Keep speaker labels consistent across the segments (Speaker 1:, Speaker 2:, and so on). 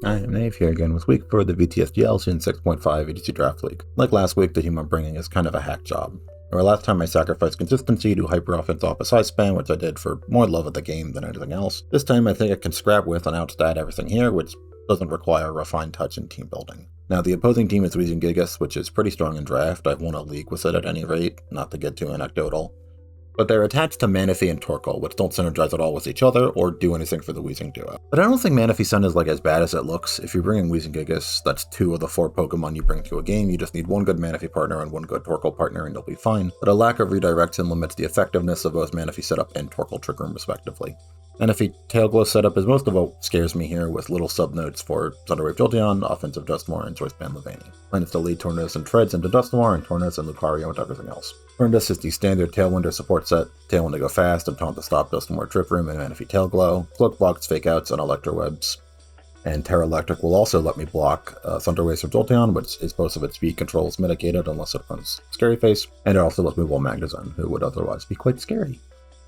Speaker 1: I am Nave here again with week for the VTSDL Season 6.5 VGC Draft League. Like last week, the team I'm bringing is kind of a hack job. Where last time I sacrificed consistency to hyper offense off a side spam, which I did for more love of the game than anything else. This time I think I can scrap with and outstat everything here, which doesn't require refined touch and team building. Now the opposing team is using Gigas, which is pretty strong in draft. I've won a league with it at any rate, not to get too anecdotal. But they're attached to Manaphy and Torkoal, which don't synergize at all with each other or do anything for the Weezing duo. But I don't think Manaphy Sun is like as bad as it looks. If you're bringing Weezing Gigas, that's 2 of the 4 Pokemon you bring to a game. You just need 1 good Manaphy partner and 1 good Torkoal partner and you'll be fine. But a lack of redirection limits the effectiveness of both Manaphy setup and Torkoal Trick Room respectively. Manaphy Tailglow setup is most of what scares me here, with little subnotes for Thunderwave Jolteon, Offensive Dusknoir, and Choice Band Leavanny. Plans to lead Tornadus and Treads into Dusknoir, and Tornadus and Lucario into everything else. Tornadus is the standard Tailwind or support set, Tailwind to go fast, and Taunt to stop Dusknoir Trick Room and Manaphy Tailglow, Cloak blocks, Fake Outs, and Electro Webs. And Terra Electric will also let me block Thunderwaves from Jolteon, which is most of its speed controls mitigated unless it runs Scary Face, and it also lets me wall Magnezone, who would otherwise be quite scary.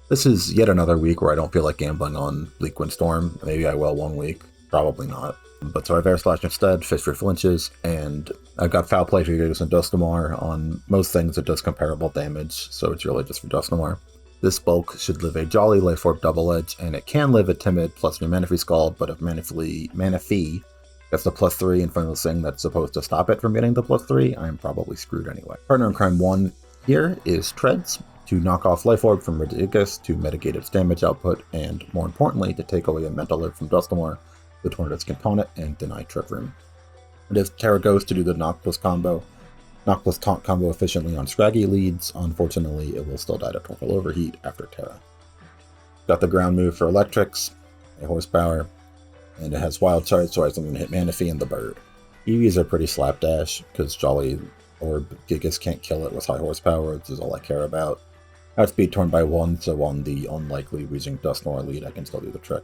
Speaker 1: This is yet another week where I don't feel like gambling on Bleak Windstorm. Maybe I will one week, probably not. But so I have Air Slash instead, Fist for Flinches, and I've got Foul Play for Gigas and Dusknoir. On most things it does comparable damage, so it's really just for Dusknoir. This bulk should live a Jolly Life Orb Double Edge, and it can live a Timid plus new Manaphy Scald, but if Manaphy gets the +3 in front of the thing that's supposed to stop it from getting the +3, I'm probably screwed anyway. Partner in Crime 1 here is Treads, to knock off Life Orb from Gigas to mitigate its damage output, and more importantly, to take away a Mental Alert from Dusknoir. The Tornadus can taunt it and deny Trick Room. And if Terra goes to do the Knock plus Taunt combo efficiently on Scraggy leads, unfortunately it will still die to Torkoal Overheat after Terra. Got the ground move for Electrics, a Horsepower, and it has Wild Charge, so I can hit Manaphy and the Bird. EVs are pretty slapdash, because Jolly or Gigas can't kill it with high horsepower, which is all I care about. Outspeed torn by 1, so on the unlikely Weezing Dusknoir lead, I can still do the trick.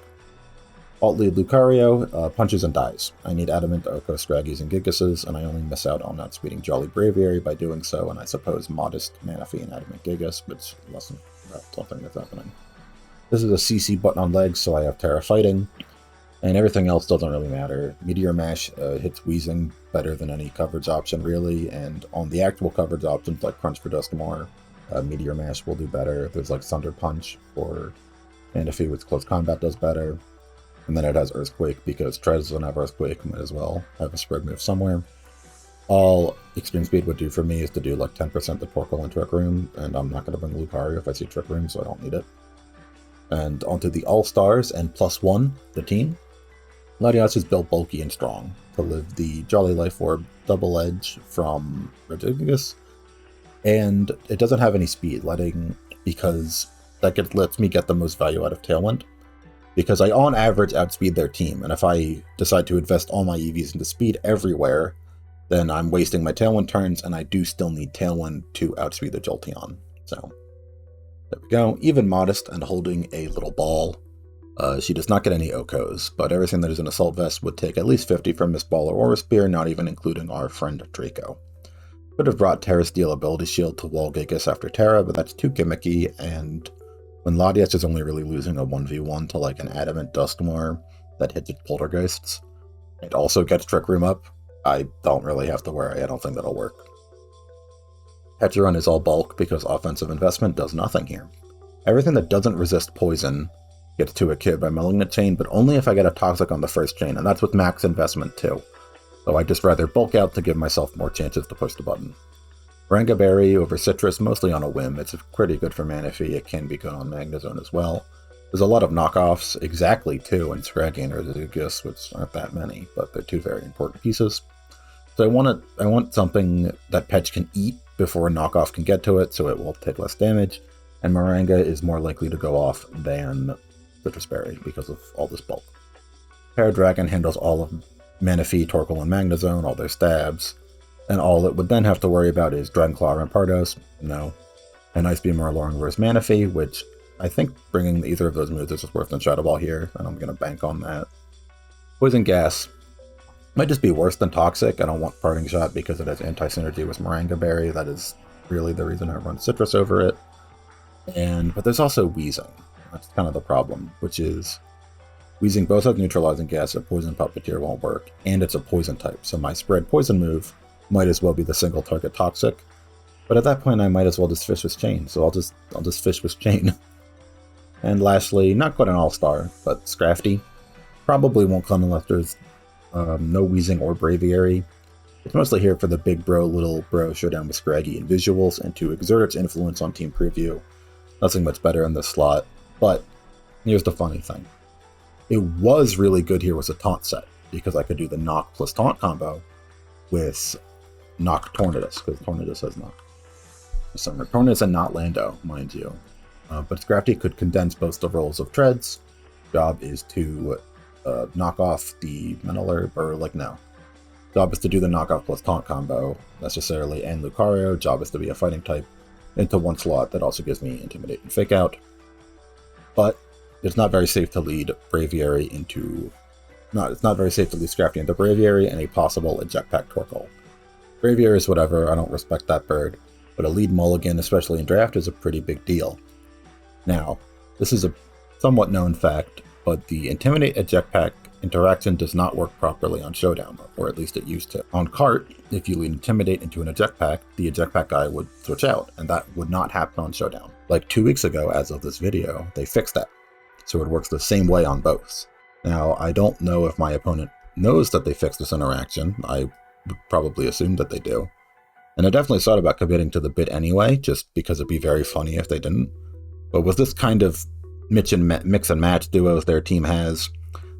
Speaker 1: Alt lead Lucario, punches and dies. I need Adamant, Oko, Scraggies, and Gigases, and I only miss out on outspeeding Jolly Braviary by doing so, and I suppose modest Manaphy and Adamant Gigas, which wasn't something that's happening. This is a CC button on legs, so I have Terra Fighting, and everything else doesn't really matter. Meteor Mash hits Weezing better than any coverage option, really, and on the actual coverage options like Crunch for Dusknoir, Meteor Mash will do better. There's like Thunder Punch for Manaphy, which close combat does better. And then it has Earthquake, because Treads doesn't have Earthquake, might as well have a spread move somewhere. All Extreme Speed would do for me is to do like 10% to Torkoal and Trick Room, and I'm not going to bring Lucario if I see Trick Room, so I don't need it. And onto the All-Stars and +1, the team. Latias is built bulky and strong to live the Jolly Life Orb Double Edge from Regigigas, and it doesn't have any speed, because that lets me get the most value out of Tailwind. Because I, on average, outspeed their team, and if I decide to invest all my EVs into speed everywhere, then I'm wasting my Tailwind turns, and I do still need Tailwind to outspeed the Jolteon. So, there we go. Even modest and holding a little ball. She does not get any Okos, but everything that is an Assault Vest would take at least 50 from Miss Ball or Aura Spear, not even including our friend Draco. Could have brought Terra Steel Ability Shield to wall Gigas after Terra, but that's too gimmicky, and when Latias is only really losing a 1v1 to like an Adamant Dusknoir that hits its Poltergeists, it also gets Trick Room up, I don't really have to worry. I don't think that'll work. Pecharunt is all bulk because offensive investment does nothing here. Everything that doesn't resist poison gets to a kid by Malignant Chain, but only if I get a Toxic on the first chain, and that's with max investment too. So I'd just rather bulk out to give myself more chances to push the button. Moringa Berry over Citrus, mostly on a whim. It's pretty good for Manaphy. It can be good on Magnezone as well. There's a lot of knockoffs, exactly 2 in Scraggy and Regigigas, which aren't that many, but they're 2 very important pieces. So I want something that Petch can eat before a knockoff can get to it, so it will take less damage. And Moringa is more likely to go off than Citrus Berry because of all this bulk. Paradragon handles all of Manaphy, Torkoal, and Magnezone, all their stabs. And all it would then have to worry about is Dragonclaw or Rampardos. No. And Ice Beam or Alarm versus Manaphy, which I think bringing either of those moves is worse than Shadow Ball here, and I'm going to bank on that. Poison Gas might just be worse than Toxic. I don't want Parting Shot because it has anti-synergy with Moringa Berry. That is really the reason I run Citrus over it. But there's also Weezing. That's kind of the problem, which is Wheezing both has neutralizing gas, so Poison Puppeteer won't work, and it's a poison type, so my spread poison move might as well be the single target toxic. But at that point, I might as well just fish with chain, so I'll just fish with chain. And lastly, not quite an all-star, but Scrafty. Probably won't come unless there's no Wheezing or Braviary. It's mostly here for the big bro, little bro showdown with Scraggy and visuals, and to exert its influence on team preview. Nothing much better in this slot, but here's the funny thing. It was really good here with a taunt set, because I could do the knock plus taunt combo with knock Tornadus, because Tornadus has knock. Summer Tornadus and not Lando, mind you. But Scrafty could condense both the roles of Treads. Job is to knock off the Mental Herb, or like no. Job is to do the knockoff plus taunt combo, necessarily, and Lucario. Job is to be a fighting type into one slot that also gives me Intimidate and Fake Out. But it's not very safe to lead Braviary into... it's not very safe to lead Scrafty into Braviary and a possible Eject Pack Torkoal. Braviary is whatever, I don't respect that bird, but a lead mulligan, especially in draft, is a pretty big deal. Now, this is a somewhat known fact, but the Intimidate Eject Pack interaction does not work properly on Showdown, or at least it used to. On Cart, if you lead Intimidate into an Eject Pack, the Eject Pack guy would switch out, and that would not happen on Showdown. Like 2 weeks ago, as of this video, they fixed that, so it works the same way on both. Now, I don't know if my opponent knows that they fixed this interaction. I would probably assume that they do. And I definitely thought about committing to the bid anyway, just because it'd be very funny if they didn't. But with this kind of mix and match duos their team has,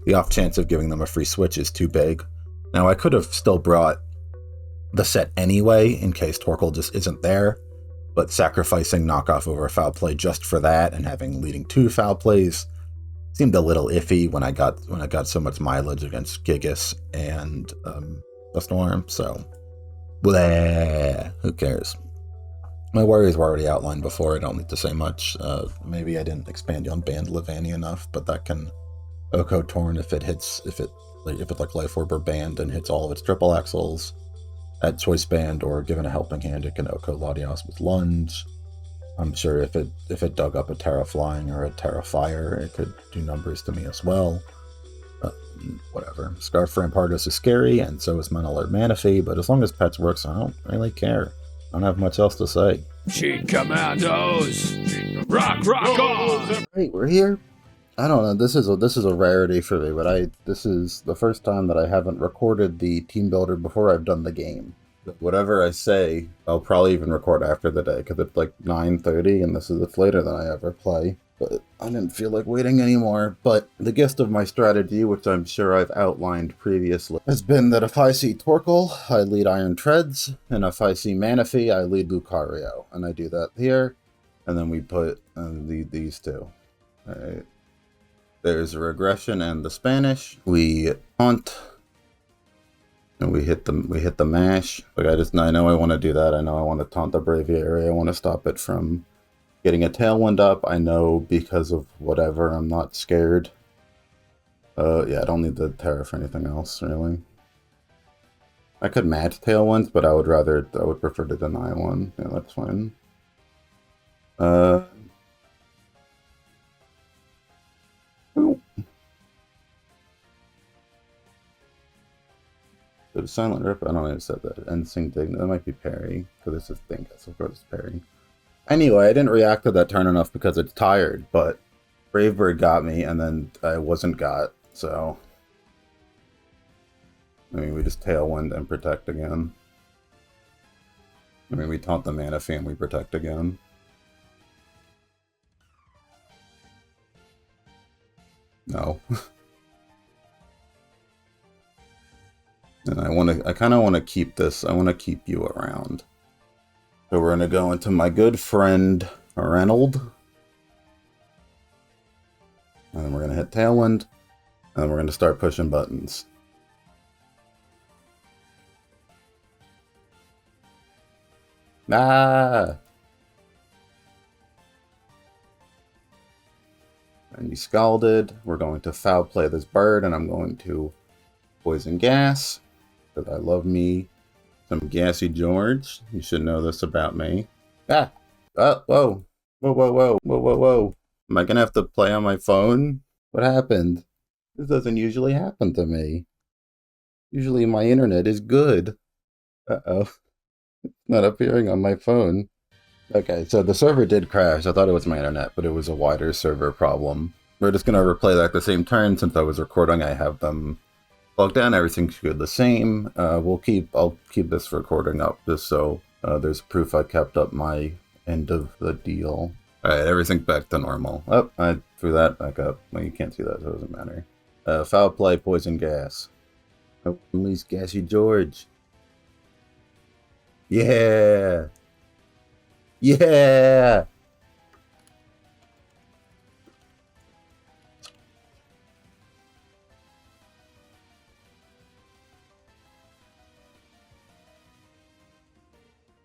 Speaker 1: the off chance of giving them a free switch is too big. Now, I could have still brought the set anyway, in case Torkoal just isn't there, but sacrificing knockoff over foul play just for that and having leading 2 foul plays seemed a little iffy when I got so much mileage against Gigas and the Storm, so bleh, who cares? My worries were already outlined before, I don't need to say much. Maybe I didn't expand on Band Levani enough, but that can Oko Torn if it's like Life Orb or Band and hits all of its triple axles. At Choice Band or given a helping hand, it can Oko Latios with Lunge. I'm sure if it dug up a Terra Flying or a Terra Fire, it could do numbers to me as well. Whatever. Scarf Rampardos is scary, and so is Mental Herb Manaphy, but as long as Pets works, I don't really care. I don't have much else to say.
Speaker 2: Cheat Commandos! Rock on!
Speaker 1: Hey, we're here. I don't know, this is a rarity for me, but this is the first time that I haven't recorded the team builder before I've done the game. Whatever I say, I'll probably even record after the day, because it's like 9:30, and it's later than I ever play. But I didn't feel like waiting anymore. But the gist of my strategy, which I'm sure I've outlined previously, has been that if I see Torkoal, I lead Iron Treads, and if I see Manaphy, I lead Lucario. And I do that here, and then we put these two. Alright. There's a regression and the Spanish. We taunt. And we hit the mash. Like I know I want to do that. I know I want to taunt the Braviary. I want to stop it from getting a Tailwind up. I know because of whatever, I'm not scared. Yeah, I don't need the Terra for anything else, really. I could match Tailwinds, but I would prefer to deny one. Yeah, that's fine. The Silent Rip, I don't know who said that. Instinct Dignity, that might be Parry, because it's just Dingus, of course it's Parry. Anyway, I didn't react to that turn enough because it's tired, but Bravebird got me, and then I wasn't got, so... I mean, we just Tailwind and protect again. I mean, we taunt the Manaphy and we protect again. No. And I kind of want to keep this, I want to keep you around. So we're going to go into my good friend, Reynold. And then we're going to hit Tailwind. And then we're going to start pushing buttons. Ah! And you scalded. We're going to foul play this bird, and I'm going to poison gas. Because I love me some Gassy George. You should know this about me. Ah! Oh, whoa. Whoa, whoa, whoa. Whoa, whoa, whoa. Am I going to have to play on my phone? What happened? This doesn't usually happen to me. Usually my internet is good. Uh-oh. Not appearing on my phone. Okay, so the server did crash. I thought it was my internet, but it was a wider server problem. We're just gonna replay that the same turn. Since I was recording, I have them plugged in. Everything's good the same. I'll keep this recording up just so there's proof I kept up my end of the deal. Alright, everything back to normal. Oh, I threw that back up. Well, you can't see that, so it doesn't matter. Foul play, poison gas. Oh, unleash Gassy George. Yeah! Yeah!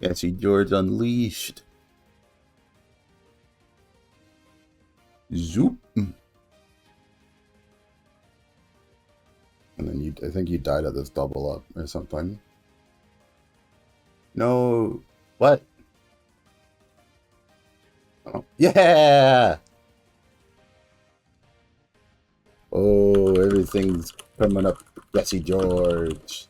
Speaker 1: Gassy George unleashed. Zoop. And then I think you died at this double up or something. No. What? Oh. Yeah! Oh, everything's coming up. Gassy George.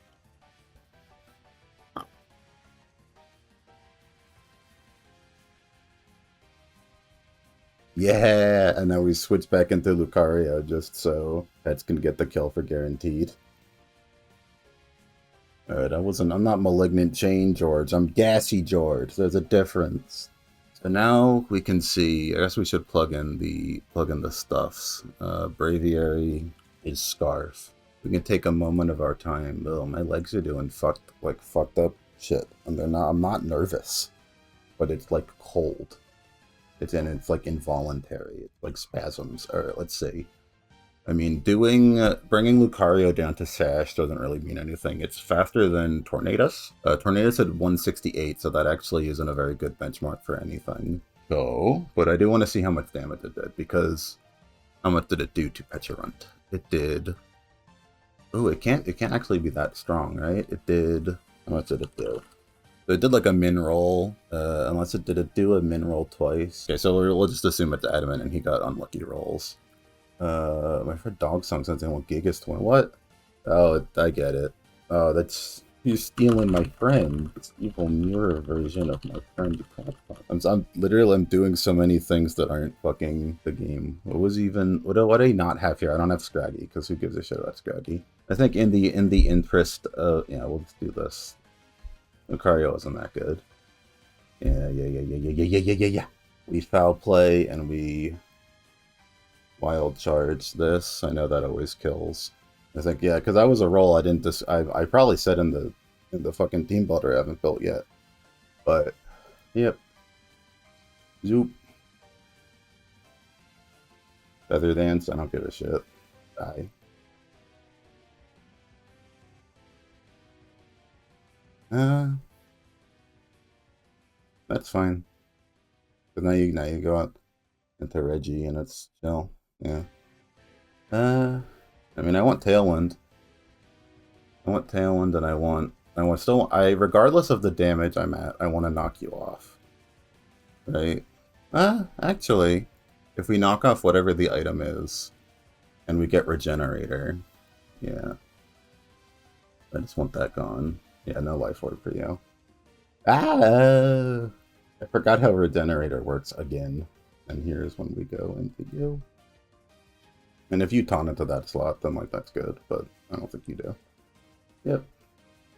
Speaker 1: Yeah, and now we switch back into Lucario just so Pets can get the kill for guaranteed. Alright, I'm not Malignant Chain George, I'm Gassy George. There's a difference. So now we can see, I guess we should plug in the stuffs. Braviary is Scarf. We can take a moment of our time. Oh, my legs are doing fucked up shit. And I'm not nervous. But it's like cold. It's like involuntary. It's like spasms. Alright, let's see. I mean, bringing Lucario down to Sash doesn't really mean anything. It's faster than Tornadus. Tornadus had 168, so that actually isn't a very good benchmark for anything. So, but I do want to see how much damage it did, because how much did it do to Pecharunt? It did... Oh, it can't actually be that strong, right? It did... How much did it do? So it did like a min roll, unless did it do a min roll twice? Okay, so we'll just assume it's adamant and he got unlucky rolls. My friend Dog Song says they want Gigas Twin. What? Oh, I get it. Oh, that's... He's stealing my friend. It's evil mirror version of my friend. I'm doing so many things that aren't fucking the game. What do I not have here? I don't have Scraggy, because who gives a shit about Scraggy? I think in the interest of... Yeah, we'll just do this. Lucario isn't that good. Yeah. We foul play and we wild charge this. I know that always kills. I think, yeah, because that was a roll I didn't I probably said in the fucking team builder I haven't built yet. But yep. Zoop. Feather Dance, I don't give a shit. Die. That's fine. But now you go out into Reggie and it's chill. Yeah. I mean, I want Tailwind. And regardless of the damage I'm at, I want to knock you off. Right? Actually, if we knock off whatever the item is, and we get Regenerator, yeah. I just want that gone. Yeah, no Life Orb for you. I forgot how Regenerator works again. And here's when we go into you. And if you taunt into that slot, then like that's good, but I don't think you do. Yep.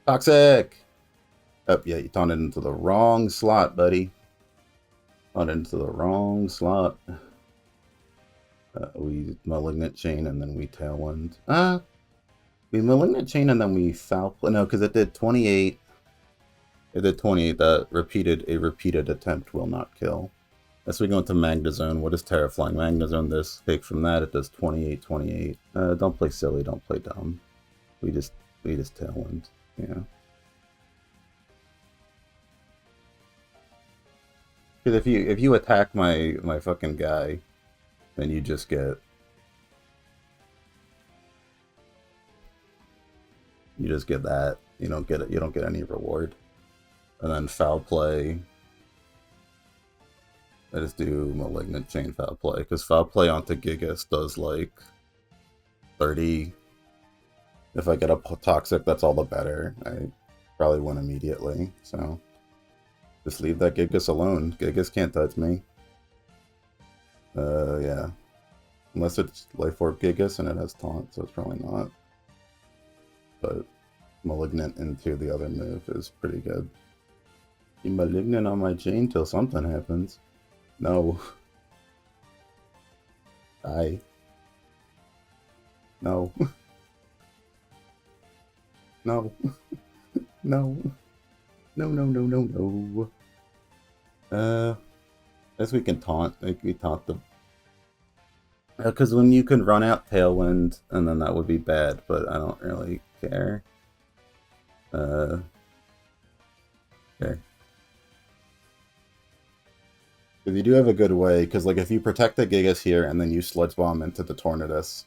Speaker 1: Toxic! Oh, yeah, you taunted into the wrong slot, buddy. Taunted into the wrong slot. We Malignant Chain and then we Tailwind. We Malignant Chain and then we foul play. No, because it did 28. It did 28. That a repeated attempt will not kill. As we go into Magnezone, what is Terraflying Magnezone? This take from that, it does 28. Don't play silly, don't play dumb. We just Tailwind, yeah. Because if you attack my fucking guy, then you just get that. You don't get any reward. And then foul play. I just do Malignant Chain foul play, because foul play onto Gigas does like 30. If I get a toxic, that's all the better. I probably win immediately, so just leave that Gigas alone. Gigas can't touch me. Yeah. Unless it's Life Orb Gigas and it has taunt, so it's probably not. But Malignant into the other move is pretty good. Be Malignant on my chain till something happens. No. Die. No. No. No. No, no, no, no, no. I guess we can taunt. Like, we taunt them. Because when you can run out Tailwind, and then that would be bad, but I don't really care. Okay. Because you do have a good way, because like if you protect the Gigas here, and then you Sludge Bomb into the Tornadus,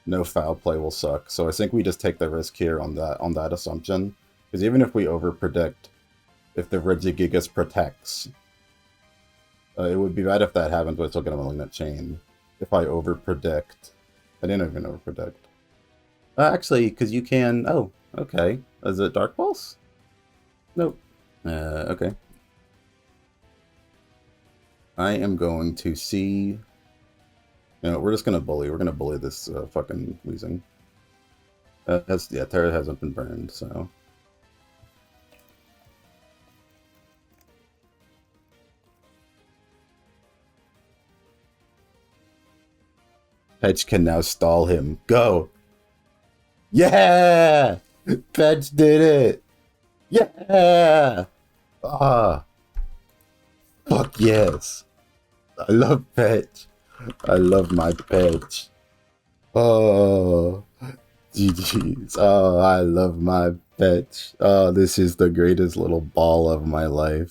Speaker 1: no foul play will suck. So I think we just take the risk here on that assumption. Because even if we overpredict, if the Regigigas protects, it would be bad if that happens, but I still get a Malignant Chain. If I overpredict. I didn't even overpredict. Actually, because you can... Oh, okay. Is it Dark Pulse? Nope. Okay. I am going to see... You know, we're just going to bully. We're going to bully this fucking Weezing. Yeah, Terra hasn't been burned, so... Pedge can now stall him. Go! Yeah! Pedge did it! Yeah! Ah! Fuck yes! I love Pedge. I love my Pedge. Oh! GG's. Oh, I love my Pedge. Oh, this is the greatest little ball of my life.